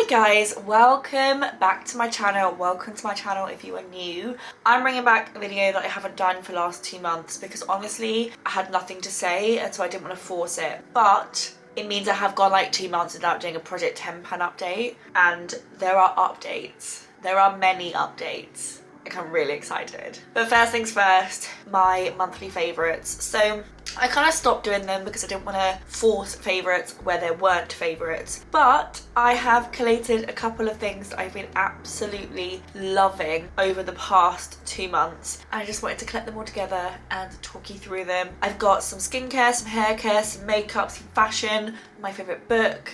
Hi guys, welcome back to my channel. Welcome to my channel if you are new. I'm bringing back a video that I haven't done for the last 2 months because honestly I had nothing to say and so I didn't want to force it, but it means I have gone like 2 months without doing a Project 10 pan update, and there are updates. There are many updates. Like, I'm really excited. But first things first, my monthly favourites. So I kind of stopped doing them because I didn't want to force favourites where there weren't favourites. But I have collated a couple of things that I've been absolutely loving over the past 2 months. And I just wanted to collect them all together and talk you through them. I've got some skincare, some hair care, some makeup, some fashion, my favourite book.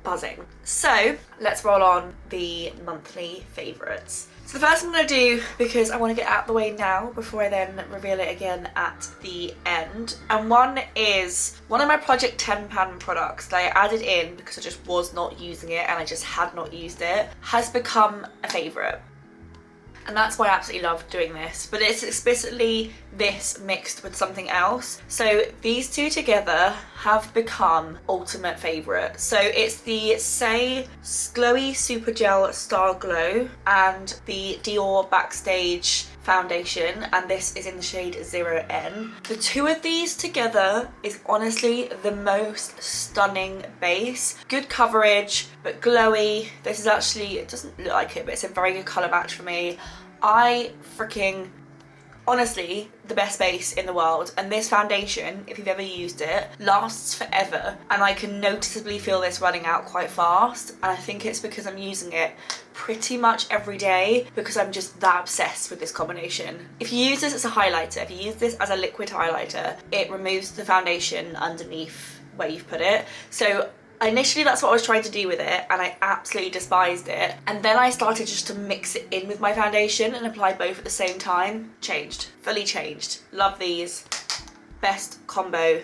Buzzing. So let's roll on the monthly favourites. So the first I'm going to do, because I want to get out the way now before I then reveal it again at the end, and one is one of my Project 10 pan products that I added in because I just was not using it and I just had not used it, has become a favourite. And that's why I absolutely love doing this, but it's explicitly this mixed with something else. So these two together have become ultimate favourite. So it's the Say Glowy Super Gel Star Glow and the Dior Backstage foundation, and this is in the shade 0N. The two of these together is honestly the most stunning base. Good coverage, but glowy. This is actually, it doesn't look like it, but it's a very good colour match for me. I freaking, honestly, the best base in the world, and this foundation, if you've ever used it, lasts forever, and I can noticeably feel this running out quite fast, and I think it's because I'm using it pretty much every day because I'm just that obsessed with this combination. If you use this as a highlighter, if you use this as a liquid highlighter, it removes the foundation underneath where you've put it. So initially that's what I was trying to do with it and I absolutely despised it, and then I started just to mix it in with my foundation and apply both at the same time. Changed, fully changed. Love these. Best combo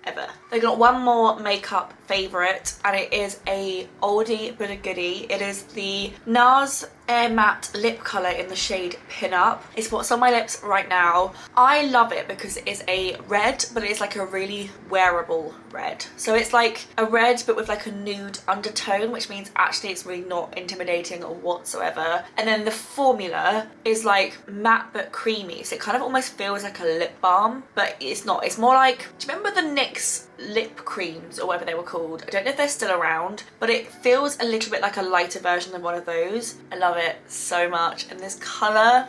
ever. They got one more makeup favourite, and it is a oldie but a goodie. It is the NARS Air Matte lip colour in the shade Pin Up. It's what's on my lips right now. I love it because it is a red, but it's like a really wearable red. So it's like a red but with like a nude undertone, which means actually it's really not intimidating whatsoever. And then the formula is like matte but creamy, so it kind of almost feels like a lip balm, but it's not. It's more like, do you remember the NYX lip creams or whatever they were called? I don't know if they're still around, but it feels a little bit like a lighter version of one of those. I love it so much, and this colour,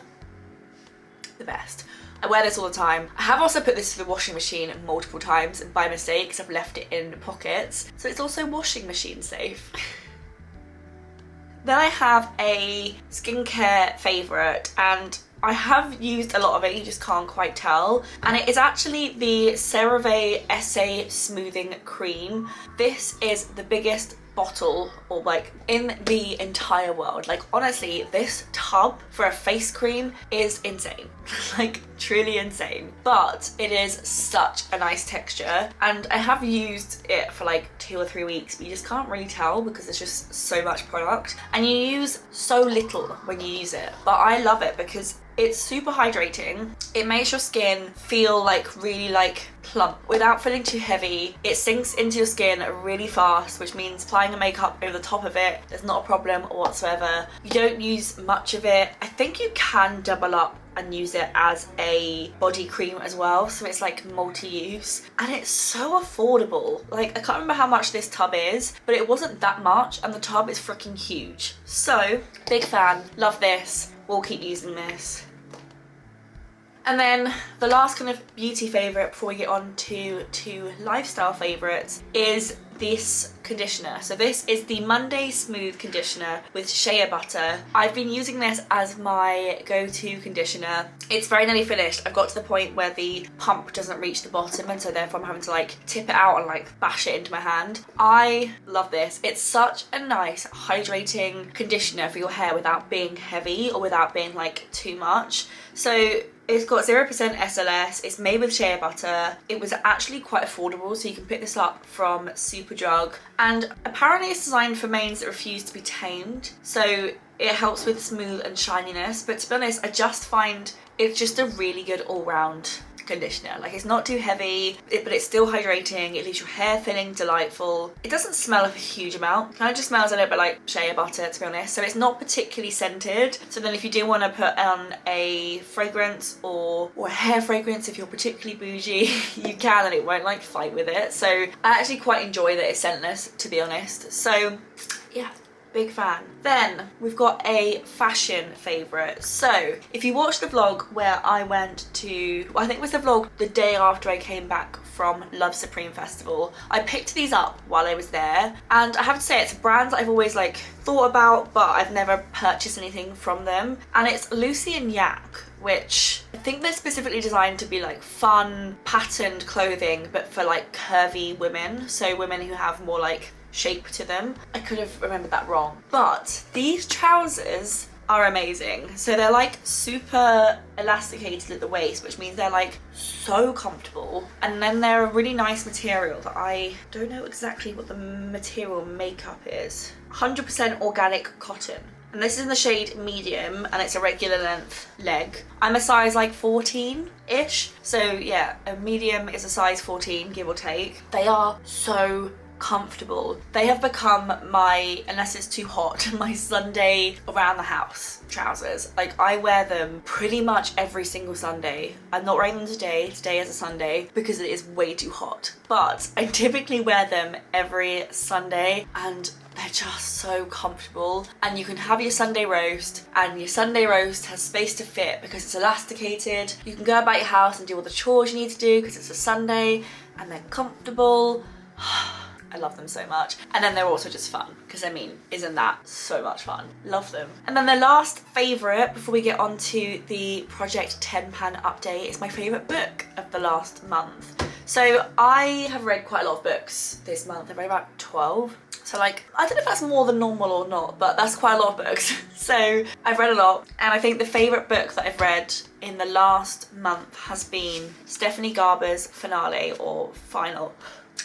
the best. I wear this all the time. I have also put this through the washing machine multiple times, and by mistake because I've left it in pockets, so it's also washing machine safe. Then I have a skincare favourite, and I have used a lot of it, you just can't quite tell, and it is actually the CeraVe Essay Smoothing Cream. This is the biggest bottle, or like, in the entire world. Like, honestly, this tub for a face cream is insane. Like, truly insane. But it is such a nice texture, and I have used it for like 2 or 3 weeks, but you just can't really tell because there's just so much product and you use so little when you use it. But I love it because it's super hydrating. It makes your skin feel like really like plump without feeling too heavy. It sinks into your skin really fast, which means applying a makeup over the top of it, there's not a problem whatsoever. You don't use much of it. I think you can double up and use it as a body cream as well, so it's like multi-use, and it's so affordable. Like, I can't remember how much this tub is, but it wasn't that much, and the tub is freaking huge. So big fan, love this, we'll keep using this. And then the last kind of beauty favourite before we get on to lifestyle favourites is this conditioner. So this is the Monday Smooth Conditioner with shea butter. I've been using this as my go-to conditioner. It's very nearly finished. I've got to the point where the pump doesn't reach the bottom, and so therefore I'm having to like tip it out and like bash it into my hand. I love this. It's such a nice hydrating conditioner for your hair without being heavy or without being like too much. So it's got 0% SLS, it's made with shea butter. It was actually quite affordable, so you can pick this up from Superdrug. And apparently it's designed for manes that refuse to be tamed, so it helps with smooth and shininess. But to be honest, I just find it's just a really good all-round conditioner. Like, it's not too heavy, but it's still hydrating. It leaves your hair feeling delightful. It doesn't smell a huge amount. It kind of just smells a little bit like shea butter, to be honest. So it's not particularly scented. So then if you do want to put on a fragrance or a hair fragrance, if you're particularly bougie, you can, and it won't like fight with it. So I actually quite enjoy that it's scentless, to be honest. So yeah, big fan. Then we've got a fashion favourite. So if you watched the vlog where I went to, well, I think it was the vlog the day after I came back from Love Supreme Festival, I picked these up while I was there, and I have to say it's a brand that I've always like thought about, but I've never purchased anything from them, and it's Lucy and Yak, which I think they're specifically designed to be like fun patterned clothing, but for like curvy women, so women who have more like shape to them. I could have remembered that wrong, but these trousers are amazing. So they're like super elasticated at the waist, which means they're like so comfortable, and then they're a really nice material that I don't know exactly what the material makeup is. 100% organic cotton, and this is in the shade medium, and it's a regular length leg. I'm a size like 14-ish, so yeah, a medium is a size 14, give or take. They are so comfortable. They have become my, unless it's too hot, my Sunday around the house trousers. Like, I wear them pretty much every single Sunday. I'm not wearing them today is a Sunday because it is way too hot, but I typically wear them every Sunday, and they're just so comfortable. And you can have your Sunday roast, and your Sunday roast has space to fit because it's elasticated. You can go about your house and do all the chores you need to do because it's a Sunday, and they're comfortable. I love them so much. And then they're also just fun, because I mean, isn't that so much fun? Love them. And then the last favourite, before we get on to the Project 10 Pan update, is my favourite book of the last month. So I have read quite a lot of books this month. I've read about 12. So like, I don't know if that's more than normal or not, but that's quite a lot of books. So I've read a lot, and I think the favourite book that I've read in the last month has been Stephanie Garber's finale or final.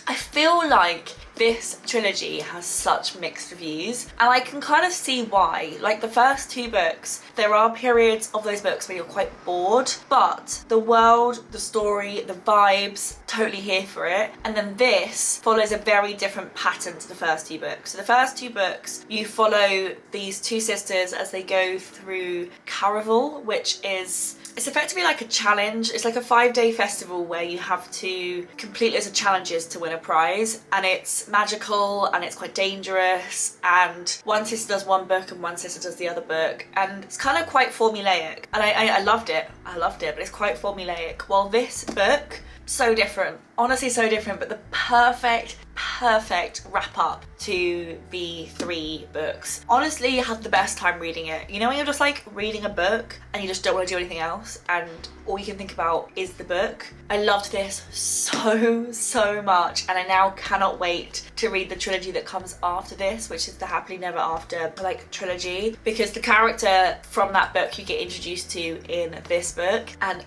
I feel like this trilogy has such mixed reviews, and I can kind of see why. Like, the first two books, there are periods of those books where you're quite bored, but the world, the story, the vibes, totally here for it. And then this follows a very different pattern to the first two books. So the first two books, you follow these two sisters as they go through Caraval, which is, it's effectively like a challenge. It's like a 5-day festival where you have to complete loads of challenges to win a prize, and it's magical and it's quite dangerous, and one sister does one book and one sister does the other book, and it's kind of quite formulaic, and I loved it, but it's quite formulaic. While this book, so different, honestly so different, but the perfect wrap up to the 3 books. Honestly, I had the best time reading it. You know when you're just like reading a book and you just don't want to do anything else and all you can think about is the book? I loved this so much, and I now cannot wait to read the trilogy that comes after this, which is the Happily Never After like trilogy, because the character from that book you get introduced to in this book, and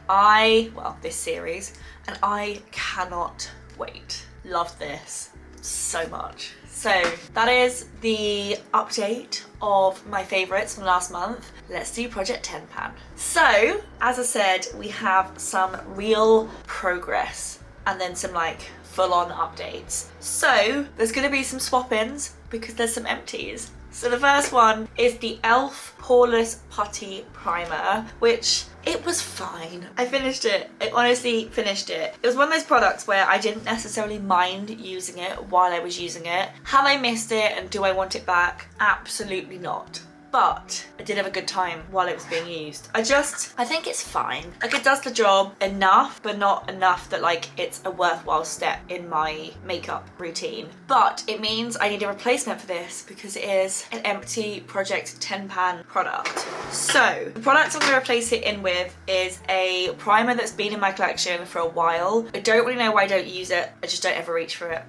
this series, and I cannot wait. Love this so much. So that is the update of my favourites from last month. Let's do Project 10 Pan. So, as I said, we have some real progress and then some like full-on updates. So there's going to be some swap-ins because there's some empties. So the first one is the e.l.f. Poreless Putty Primer, which it was fine. I finished it. I honestly finished it. It was one of those products where I didn't necessarily mind using it while I was using it. Have I missed it and do I want it back? Absolutely not. But I did have a good time while it was being used. I think it's fine. Like, it does the job enough, but not enough that like it's a worthwhile step in my makeup routine. But it means I need a replacement for this because it is an empty Project 10 Pan product. So the product I'm going to replace it in with is a primer that's been in my collection for a while. I don't really know why I don't use it. I just don't ever reach for it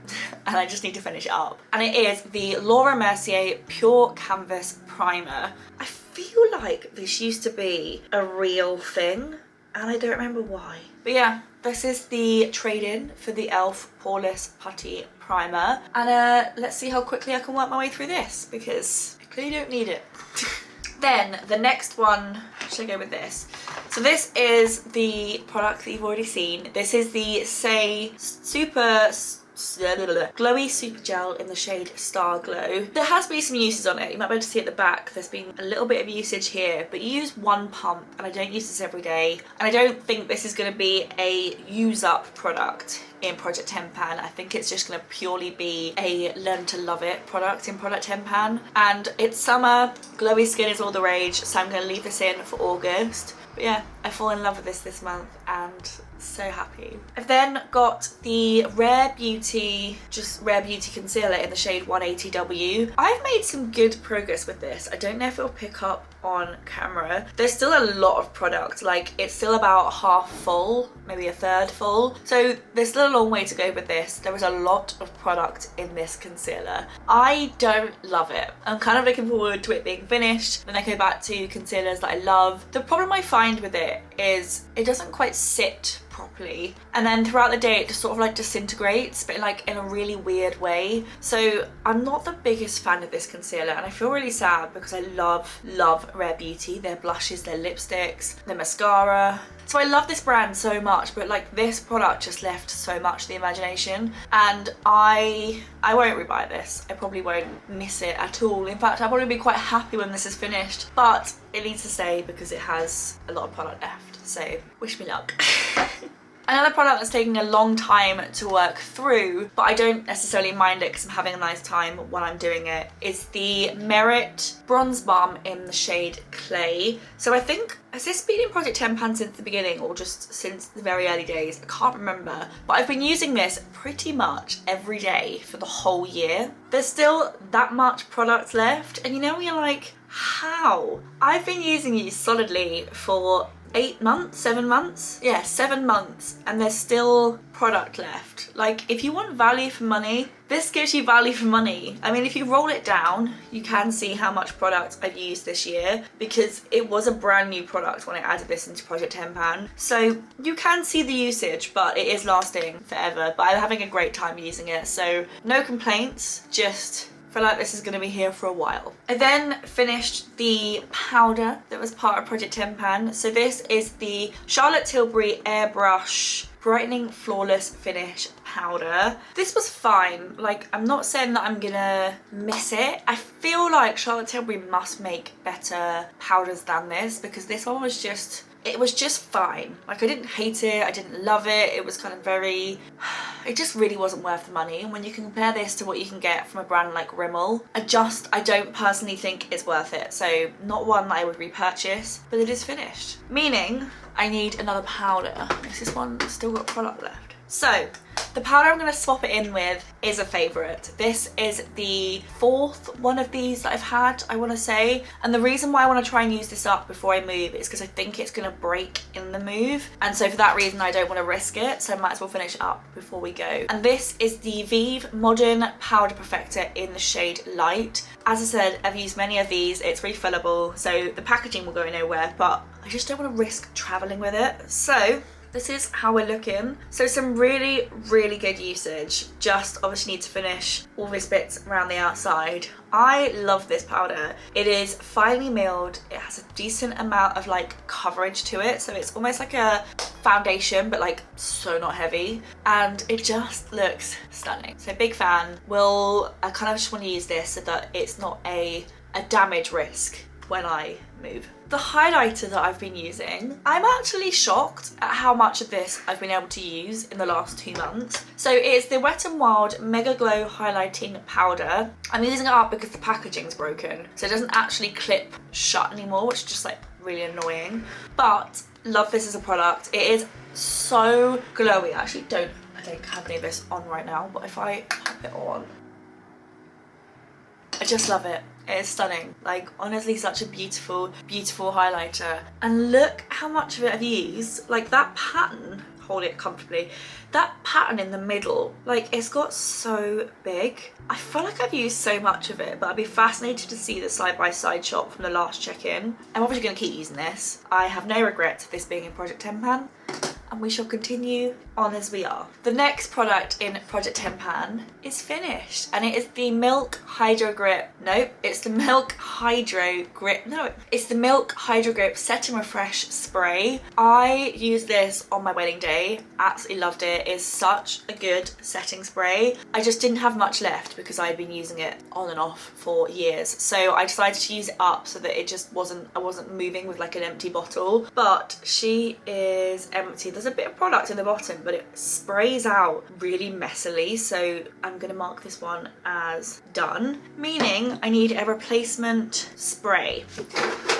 and I just need to finish it up. And it is the Laura Mercier Pure Canvas Primer. I feel like this used to be a real thing and I don't remember why. But yeah, this is the trade-in for the e.l.f. Poreless Putty Primer, and let's see how quickly I can work my way through this because I clearly don't need it. Then the next one, should I go with this? So this is the product that you've already seen. This is the Say Super Glowy Super Gel in the shade Star Glow. There has been some uses on it. You might be able to see at the back there's been a little bit of usage here, but you use one pump, and I don't use this every day, and I don't think this is going to be a use up product in Project 10 Pan. I think it's just going to purely be a learn to love it product in Project 10 Pan. And it's summer, glowy skin is all the rage, so I'm going to leave this in for August. But yeah, I fall in love with this month and so happy. I've then got the Rare Beauty concealer in the shade 180W. I've made some good progress with this. I don't know if it'll pick up on camera. There's still a lot of product, like it's still about half full, maybe a third full. So there's still a long way to go with this. There is a lot of product in this concealer. I don't love it. I'm kind of looking forward to it being finished. Then I go back to concealers that I love. The problem I find with it is it doesn't quite sit properly, and then throughout the day it just sort of like disintegrates, but like in a really weird way. So I'm not the biggest fan of this concealer, and I feel really sad because I love Rare Beauty, their blushes, their lipsticks, their mascara. So I love this brand so much, but like this product just left so much to the imagination, and I won't rebuy this. I probably won't miss it at all. In fact, I'll probably be quite happy when this is finished, but it needs to stay because it has a lot of product left. So wish me luck. Another product that's taking a long time to work through, but I don't necessarily mind it because I'm having a nice time when I'm doing it, is the Merit Bronze Balm in the shade Clay. So I think, has this been in Project 10 Pan since the beginning or just since the very early days? I can't remember, but I've been using this pretty much every day for the whole year. There's still that much product left, and you know when you're like, how? I've been using these solidly for 8 months, 7 months? Yeah, 7 months, and there's still product left. Like, if you want value for money, this gives you value for money. I mean, if you roll it down, you can see how much product I've used this year, because it was a brand new product when I added this into Project 10 Pan. So you can see the usage, but it is lasting forever. But I'm having a great time using it, so no complaints, just feel like this is going to be here for a while. I then finished the powder that was part of Project 10 Pan. So this is the Charlotte Tilbury Airbrush Brightening Flawless Finish powder. This was fine. Like, I'm not saying that I'm gonna miss it. I feel like Charlotte Tilbury must make better powders than this, because this one was just, it was just fine. Like, I didn't hate it, I didn't love it. It was kind of very, it just really wasn't worth the money. And when you compare this to what you can get from a brand like Rimmel, I don't personally think it's worth it. So not one that I would repurchase, but it is finished. Meaning I need another powder. Is this one still got product left? So the powder I'm going to swap it in with is a favourite. This is the 4th one of these that I've had, I want to say. And the reason why I want to try and use this up before I move is because I think it's going to break in the move. And so for that reason, I don't want to risk it. So I might as well finish it up before we go. And this is the Vive Modern Powder Perfector in the shade Light. As I said, I've used many of these. It's refillable, so the packaging will go nowhere, but I just don't want to risk traveling with it. So this is how we're looking. So some really, really good usage. Just obviously need to finish all these bits around the outside. I love this powder. It is finely milled. It has a decent amount of like coverage to it. So it's almost like a foundation, but like so not heavy. And it just looks stunning. So big fan. I kind of just want to use this so that it's not a damage risk when I move. The highlighter that I've been using, I'm actually shocked at how much of this I've been able to use in the last 2 months. So it's the Wet n Wild Mega Glow Highlighting Powder. I'm using it up because the packaging's broken, so it doesn't actually clip shut anymore, which is just like really annoying. But love this as a product. It is so glowy. I actually don't have any of this on right now, but if I pop it on, I just love it. It is stunning. Like, honestly, such a beautiful, beautiful highlighter. And look how much of it I've used. Like, that pattern, hold it comfortably, that pattern in the middle, like, it's got so big. I feel like I've used so much of it, but I'd be fascinated to see the side-by-side shot from the last check-in. I'm obviously going to keep using this. I have no regrets of this being in Project 10 Pan. and we shall continue on as we are. The next product in Project 10 Pan is finished, and it is the Milk Hydro Grip. Nope, it's the Milk Hydro Grip. No, it's the Milk Hydro Grip Set and Refresh Spray. I used this on my wedding day. Absolutely loved it. It's such a good setting spray. I just didn't have much left because I'd been using it on and off for years. So I decided to use it up so that it just I wasn't moving with like an empty bottle. But she is empty. There's a bit of product in the bottom, but it sprays out really messily. So I'm gonna mark this one as done, meaning I need a replacement spray.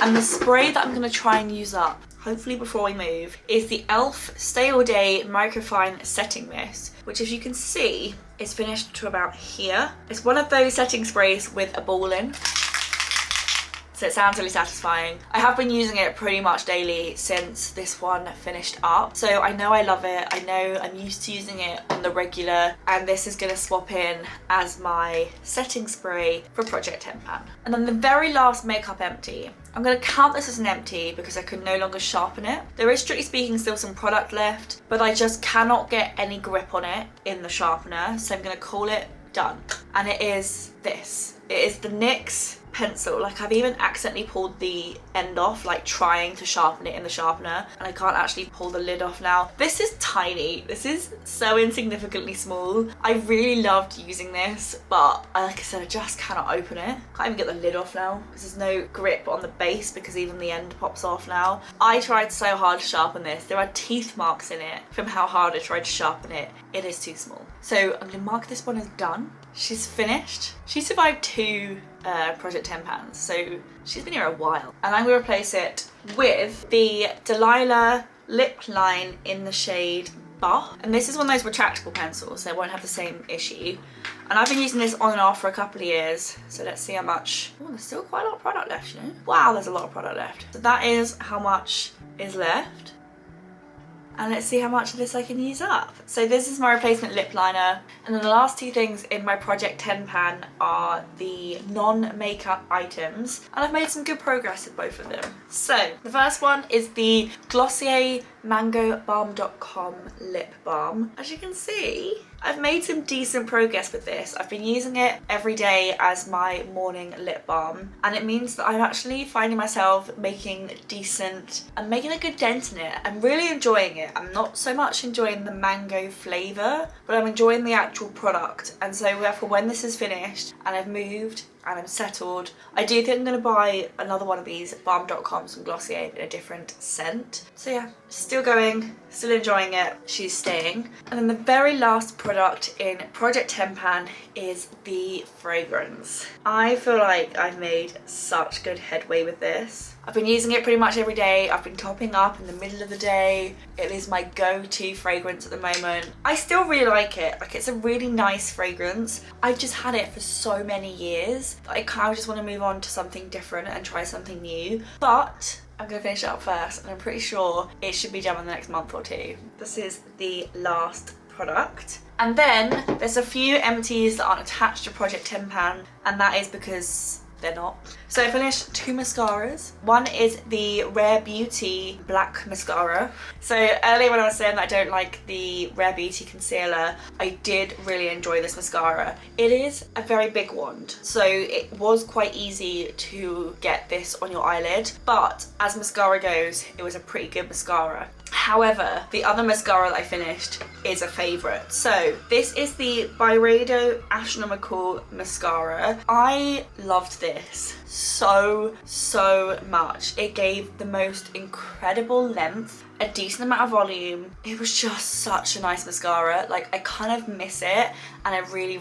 And the spray that I'm gonna try and use up, hopefully before we move, is the e.l.f. Stay All Day Microfine Setting Mist, which, as you can see, is finished to about here. It's one of those setting sprays with a ball in, so it sounds really satisfying. I have been using it pretty much daily since this one finished up, so I know I love it. I know I'm used to using it on the regular, and this is gonna swap in as my setting spray for Project 10 Pan. And then the very last makeup empty, I'm gonna count this as an empty because I can no longer sharpen it. There is, strictly speaking, still some product left, but I just cannot get any grip on it in the sharpener, so I'm gonna call it done. And it is this. It is the NYX pencil. Like, I've even accidentally pulled the end off, like trying to sharpen it in the sharpener, and I can't actually pull the lid off now. This is tiny. This is so insignificantly small. I really loved using this, but like I said, I just cannot open it. Can't even get the lid off now because there's no grip on the base because even the end pops off now. I tried so hard to sharpen this. There are teeth marks in it from how hard I tried to sharpen it. It is too small. So I'm gonna mark this one as done. She's finished. She survived 2 Project 10 Pans, so she's been here a while. And I'm gonna replace it with the Delilah Lip Line in the shade Bah. And this is one of those retractable pencils, so it won't have the same issue. And I've been using this on and off for a couple of years, so let's see how much. Oh, there's still quite a lot of product left, you know? Wow, there's a lot of product left. So that is how much is left. And let's see how much of this I can use up. So this is my replacement lip liner. And then the last 2 things in my Project 10 Pan are the non-makeup items. And I've made some good progress with both of them. So the first one is the Glossier MangoBalm.com lip balm. As you can see, I've made some decent progress with this. I've been using it every day as my morning lip balm, and it means that I'm actually finding myself making I'm making a good dent in it. I'm really enjoying it. I'm not so much enjoying the mango flavour, but I'm enjoying the actual product. And so therefore, when this is finished and I've moved and I'm settled, I do think I'm gonna buy another one of these Balm.coms from Glossier in a different scent. So yeah, still going, still enjoying it, she's staying. And then the very last product in Project 10 Pan is the fragrance. I feel like I've made such good headway with this. I've been using it pretty much every day. I've been topping up in the middle of the day. It is my go-to fragrance at the moment. I still really like it. Like, it's a really nice fragrance. I've just had it for so many years that I kind of just want to move on to something different and try something new. But I'm gonna finish it up first, and I'm pretty sure it should be done in the next month or 2. This is the last product. And then there's a few empties that aren't attached to Project 10 Pan, and that is because they're not. So I finished 2 mascaras. One is the Rare Beauty Black Mascara. So earlier when I was saying that I don't like the Rare Beauty concealer, I did really enjoy this mascara. It is a very big wand, so it was quite easy to get this on your eyelid, but as mascara goes, it was a pretty good mascara. However, the other mascara that I finished is a favourite. So this is the Byredo Astronomical Mascara. I loved this so much. It gave the most incredible length, a decent amount of volume. It was just such a nice mascara. Like, I kind of miss it, and I really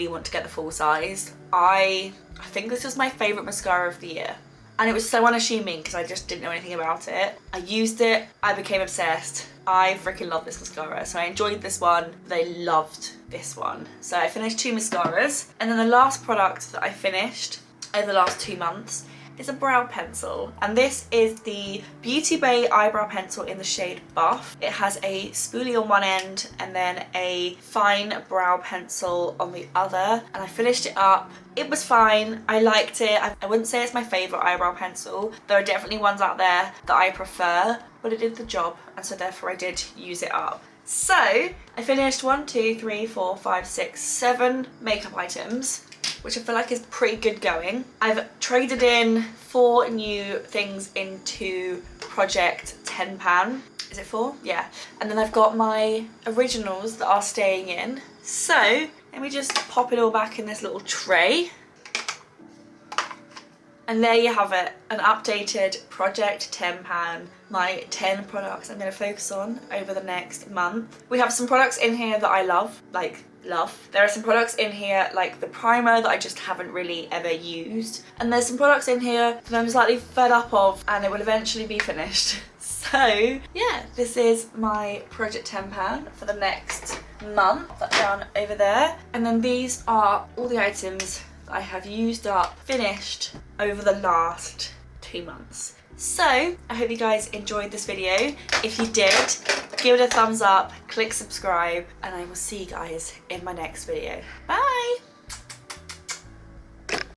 want to get the full size. I think this was my favourite mascara of the year. And it was so unassuming because I just didn't know anything about it. I used it, I became obsessed. I freaking love this mascara. So I enjoyed this one, but I loved this one. So I finished 2 mascaras. And then the last product that I finished over the last 2 months is a brow pencil, and this is the Beauty Bay eyebrow pencil in the shade Buff. It has a spoolie on one end and then a fine brow pencil on the other, and I finished it up. It was fine. I liked it. I wouldn't say it's my favourite eyebrow pencil. There are definitely ones out there that I prefer, but it did the job, and so therefore I did use it up. So I finished 1, 2, 3, 4, 5, 6, 7 makeup items, which I feel like is pretty good going. I've traded in 4 new things into Project 10 Pan. Is it 4? Yeah. And then I've got my originals that are staying in. So let me just pop it all back in this little tray. And there you have it, an updated Project 10 Pan, my 10 products I'm going to focus on over the next month. We have some products in here that I love, like love. There are some products in here like the primer that I just haven't really ever used. And there's some products in here that I'm slightly fed up of and it will eventually be finished. So yeah, this is my Project 10 Pan for the next month. That down over there. And then these are all the items I have used up, finished over the last 2 months. So I hope you guys enjoyed this video. If you did, give it a thumbs up, click subscribe, and I will see you guys in my next video. Bye!